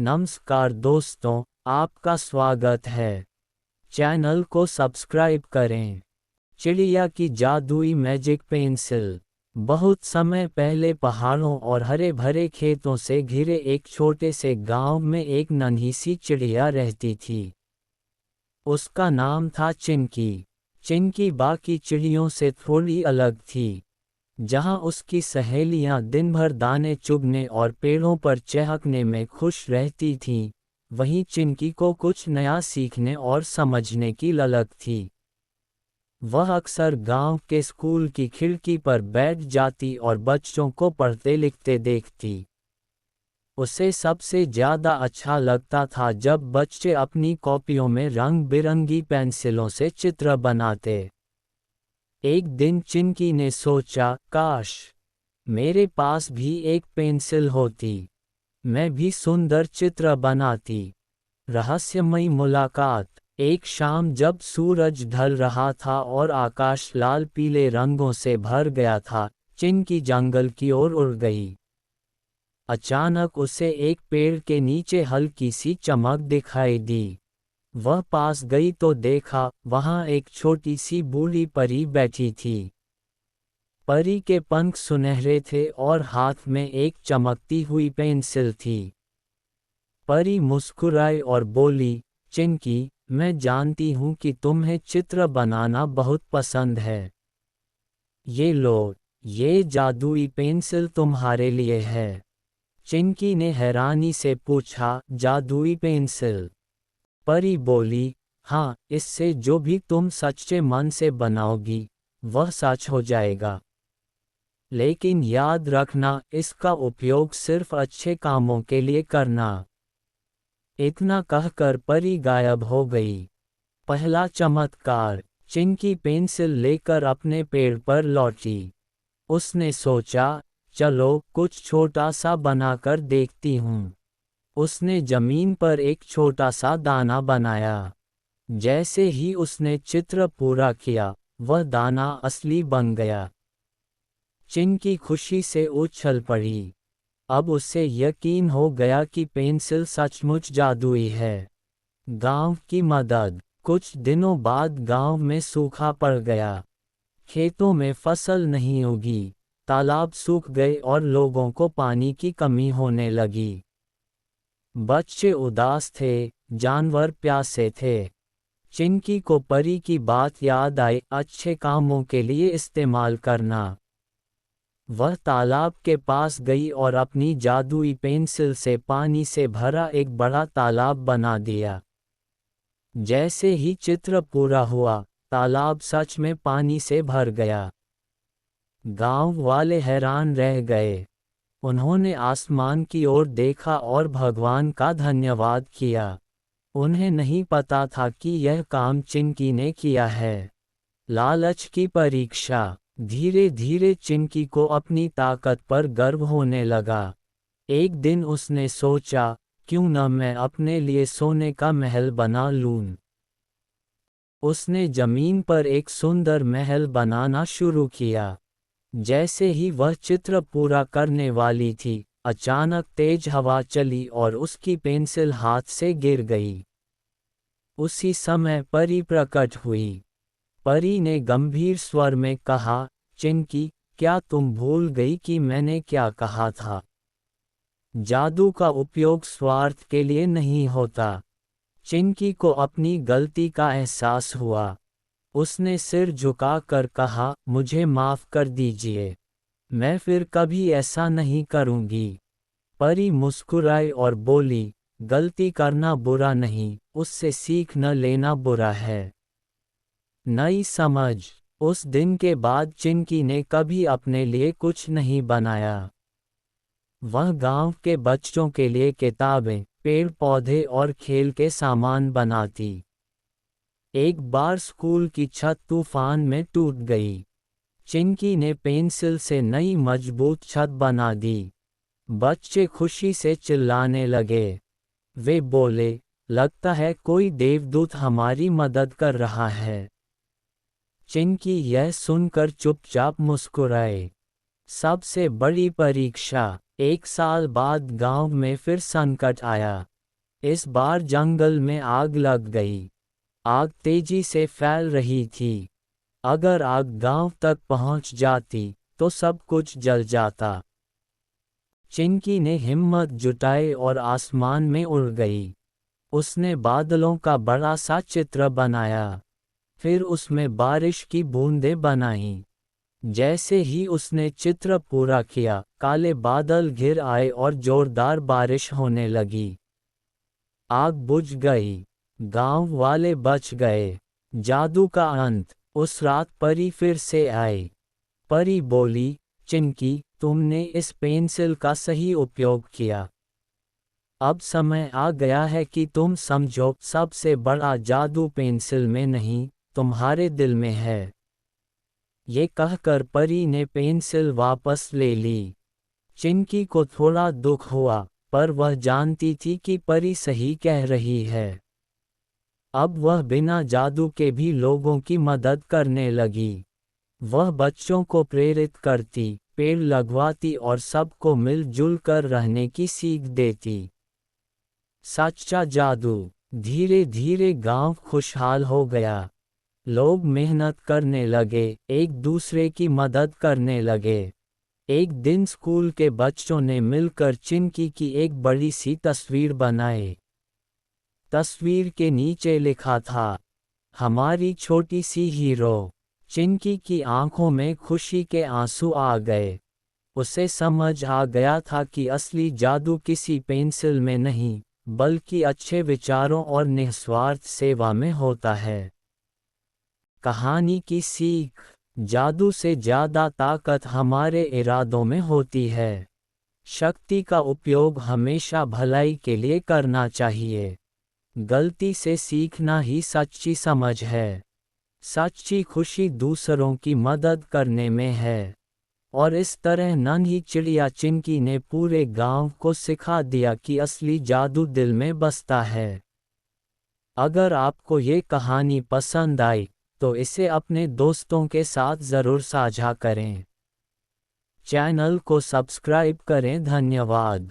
नमस्कार दोस्तों, आपका स्वागत है। चैनल को सब्सक्राइब करें। चिड़िया की जादुई मैजिक पेंसिल। बहुत समय पहले पहाड़ों और हरे भरे खेतों से घिरे एक छोटे से गांव में एक नन्ही सी चिड़िया रहती थी। उसका नाम था चिंकी। चिंकी बाकी चिड़ियों से थोड़ी अलग थी। जहां उसकी सहेलियां दिन भर दाने चुगने और पेड़ों पर चहकने में खुश रहती थीं, वहीं चिंकी को कुछ नया सीखने और समझने की ललक थी। वह अक्सर गांव के स्कूल की खिड़की पर बैठ जाती और बच्चों को पढ़ते लिखते देखती। उसे सबसे ज्यादा अच्छा लगता था जब बच्चे अपनी कॉपियों में रंग बिरंगी पेंसिलों से चित्र बनाते। एक दिन चिंकी ने सोचा, काश मेरे पास भी एक पेंसिल होती, मैं भी सुंदर चित्र बनाती। रहस्यमयी मुलाकात। एक शाम जब सूरज ढल रहा था और आकाश लाल पीले रंगों से भर गया था, चिंकी जंगल की ओर उड़ गई। अचानक उसे एक पेड़ के नीचे हल्की सी चमक दिखाई दी। वह पास गई तो देखा, वहां एक छोटी सी बूढ़ी परी बैठी थी। परी के पंख सुनहरे थे और हाथ में एक चमकती हुई पेंसिल थी। परी मुस्कुराई और बोली, चिंकी, मैं जानती हूँ कि तुम्हें चित्र बनाना बहुत पसंद है। ये लो, ये जादुई पेंसिल तुम्हारे लिए है। चिंकी ने हैरानी से पूछा, जादुई पेंसिल? परी बोली, हाँ, इससे जो भी तुम सच्चे मन से बनाओगी, वह सच हो जाएगा। लेकिन याद रखना, इसका उपयोग सिर्फ अच्छे कामों के लिए करना। इतना कहकर परी गायब हो गई। पहला चमत्कार। चिंकी पेंसिल लेकर अपने पेड़ पर लौटी। उसने सोचा, चलो कुछ छोटा सा बनाकर देखती हूँ। उसने जमीन पर एक छोटा सा दाना बनाया। जैसे ही उसने चित्र पूरा किया, वह दाना असली बन गया। चिंकी खुशी से उछल पड़ी। अब उसे यकीन हो गया कि पेंसिल सचमुच जादुई है। गांव की मदद। कुछ दिनों बाद गांव में सूखा पड़ गया। खेतों में फसल नहीं उगी, तालाब सूख गए और लोगों को पानी की कमी होने लगी। बच्चे उदास थे, जानवर प्यासे थे। चिंकी को परी की बात याद आई, अच्छे कामों के लिए इस्तेमाल करना। वह तालाब के पास गई और अपनी जादुई पेंसिल से पानी से भरा एक बड़ा तालाब बना दिया। जैसे ही चित्र पूरा हुआ, तालाब सच में पानी से भर गया। गांव वाले हैरान रह गए। उन्होंने आसमान की ओर देखा और भगवान का धन्यवाद किया। उन्हें नहीं पता था कि यह काम चिंकी ने किया है। लालच की परीक्षा। धीरे धीरे चिंकी को अपनी ताकत पर गर्व होने लगा। एक दिन उसने सोचा, क्यों न मैं अपने लिए सोने का महल बना लूं। उसने जमीन पर एक सुंदर महल बनाना शुरू किया। जैसे ही वह चित्र पूरा करने वाली थी, अचानक तेज हवा चली और उसकी पेंसिल हाथ से गिर गई। उसी समय परी प्रकट हुई। परी ने गंभीर स्वर में कहा, चिंकी, क्या तुम भूल गई कि मैंने क्या कहा था? जादू का उपयोग स्वार्थ के लिए नहीं होता। चिंकी को अपनी गलती का एहसास हुआ। उसने सिर झुकाकर कहा, मुझे माफ कर दीजिए। मैं फिर कभी ऐसा नहीं करूंगी। परी मुस्कुराई और बोली, गलती करना बुरा नहीं, उससे सीख न लेना बुरा है। नई समझ। उस दिन के बाद चिंकी ने कभी अपने लिए कुछ नहीं बनाया। वह गांव के बच्चों के लिए किताबें, पेड़ पौधे और खेल के सामान बनाती। एक बार स्कूल की छत तूफान में टूट गई। चिंकी ने पेंसिल से नई मजबूत छत बना दी। बच्चे खुशी से चिल्लाने लगे। वे बोले, लगता है कोई देवदूत हमारी मदद कर रहा है। चिंकी यह सुनकर चुपचाप मुस्कुराए। सबसे बड़ी परीक्षा। एक साल बाद गांव में फिर संकट आया। इस बार जंगल में आग लग गई। आग तेजी से फैल रही थी। अगर आग गांव तक पहुंच जाती तो सब कुछ जल जाता। चिंकी ने हिम्मत जुटाई और आसमान में उड़ गई। उसने बादलों का बड़ा सा चित्र बनाया। फिर उसमें बारिश की बूंदें बनाईं। जैसे ही उसने चित्र पूरा किया, काले बादल घिर आए और जोरदार बारिश होने लगी। आग बुझ गई। गांव वाले बच गए। जादू का अंत। उस रात परी फिर से आई। परी बोली, चिंकी, तुमने इस पेंसिल का सही उपयोग किया। अब समय आ गया है कि तुम समझो, सबसे बड़ा जादू पेंसिल में नहीं, तुम्हारे दिल में है। ये कहकर परी ने पेंसिल वापस ले ली। चिंकी को थोड़ा दुख हुआ, पर वह जानती थी कि परी सही कह रही है। अब वह बिना जादू के भी लोगों की मदद करने लगी। वह बच्चों को प्रेरित करती, पेड़ लगवाती और सबको मिलजुल कर रहने की सीख देती। सच्चा जादू। धीरे धीरे गांव खुशहाल हो गया। लोग मेहनत करने लगे, एक दूसरे की मदद करने लगे। एक दिन स्कूल के बच्चों ने मिलकर चिंकी की एक बड़ी सी तस्वीर बनाई। तस्वीर के नीचे लिखा था, हमारी छोटी सी हीरो। चिंकी की आंखों में खुशी के आंसू आ गए। उसे समझ आ गया था कि असली जादू किसी पेंसिल में नहीं, बल्कि अच्छे विचारों और निस्वार्थ सेवा में होता है। कहानी की सीख। जादू से ज़्यादा ताकत हमारे इरादों में होती है। शक्ति का उपयोग हमेशा भलाई के लिए करना चाहिए। गलती से सीखना ही सच्ची समझ है। सच्ची खुशी दूसरों की मदद करने में है। और इस तरह नन्ही चिड़िया चिंकी ने पूरे गांव को सिखा दिया कि असली जादू दिल में बसता है। अगर आपको ये कहानी पसंद आई, तो इसे अपने दोस्तों के साथ ज़रूर साझा करें। चैनल को सब्सक्राइब करें। धन्यवाद।